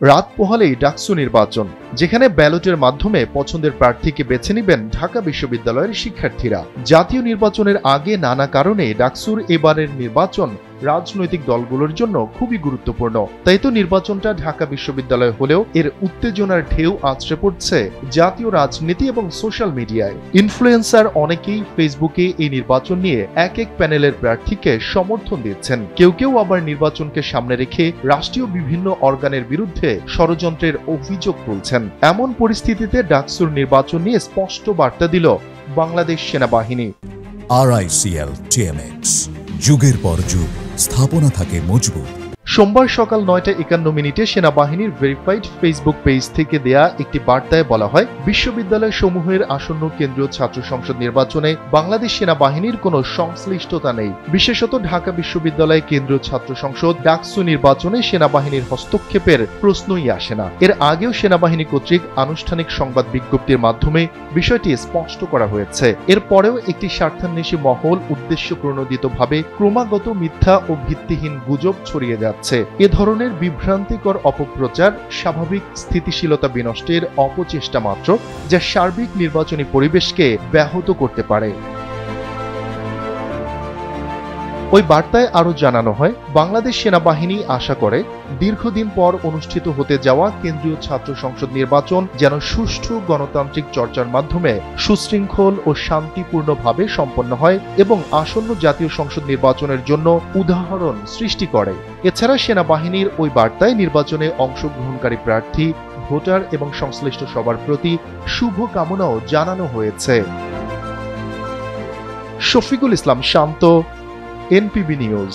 রাত পোহালেই ডাকসু নির্বাচন, যেখানে ব্যালটের মাধ্যমে পছন্দের প্রার্থীকে বেছে নেবেন ঢাকা বিশ্ববিদ্যালয়ের শিক্ষার্থীরা। জাতীয় নির্বাচনের আগে নানা কারণে ডাকসুর এবারের নির্বাচন রাজনৈতিক দলগুলোর জন্য খুবই গুরুত্বপূর্ণ। তাই তো নির্বাচনটা ঢাকা বিশ্ববিদ্যালয় হলেও এর উত্তেজনার ঢেউ আছড়ে পড়ছে জাতীয় রাজনীতি এবং সোশ্যাল মিডিয়ায়। ইনফ্লুয়েন্সার অনেকেই ফেসবুকে এই নির্বাচন নিয়ে এক এক প্যানেলের প্রার্থীকে সমর্থন দিচ্ছেন। কেউ কেউ আবার নির্বাচনকে সামনে রেখে রাষ্ট্রীয় বিভিন্ন অর্গানের বিরুদ্ধে ষড়যন্ত্রের অভিযোগ তুলছেন। এমন পরিস্থিতিতে ডাকসুর নির্বাচন নিয়ে স্পষ্ট বার্তা দিল বাংলাদেশ সেনাবাহিনী। RICL TMX, যুগের পর যুগ স্থাপনা থাকে মজবুত। সোমবার সকাল 9:51 সেনাবাহিনীর ভেরিফাইড ফেসবুক পেজ থেকে দেয়া একটি বার্তায় বলা হয়, বিশ্ববিদ্যালয় সমূহের আসন্ন কেন্দ্রীয় ছাত্র সংসদ নির্বাচনে বাংলাদেশ সেনাবাহিনীর কোনো সংশ্লিষ্টতা নেই। বিশেষত ঢাকা বিশ্ববিদ্যালয় কেন্দ্রীয় ছাত্র সংসদ ডাকসু নির্বাচনে সেনাবাহিনীর হস্তক্ষেপের প্রশ্নই আসে না। এর আগেও সেনাবাহিনী কর্তৃক আনুষ্ঠানিক সংবাদ বিজ্ঞপ্তির মাধ্যমে বিষয়টি স্পষ্ট করা হয়েছে। এরপরেও একটি স্বার্থান্বেষী মহল উদ্দেশ্যপ্রণোদিতভাবে ক্রমাগত মিথ্যা ও ভিত্তিহীন গুজব ছড়িয়ে যাচ্ছে। এ ধরনের বিভ্রান্তিকর অপপ্রচার স্বাভাবিক স্থিতিশীলতা বিনষ্টের অপচেষ্টা মাত্র, যা সার্বিক নির্বাচনী পরিবেশকে ব্যাহত করতে পারে। ওই বার্তায় আরো জানানো হয়, বাংলাদেশ সেনাবাহিনী আশা করে দীর্ঘদিন পর অনুষ্ঠিত হতে যাওয়া কেন্দ্রীয় ছাত্র সংসদ নির্বাচন যেন সুষ্ঠু গণতান্ত্রিক চর্চার মাধ্যমে সুশৃঙ্খল ও শান্তিপূর্ণভাবে সম্পন্ন হয় এবং আসন্ন জাতীয় সংসদ নির্বাচনের জন্য উদাহরণ সৃষ্টি করে। এছাড়া সেনাবাহিনীর ওই বার্তায় নির্বাচনে অংশগ্রহণকারী প্রার্থী, ভোটার এবং সংশ্লিষ্ট সবার প্রতি শুভ কামনাও জানানো হয়েছে। শফিকুল ইসলাম শান্ত, NPB নিউজ।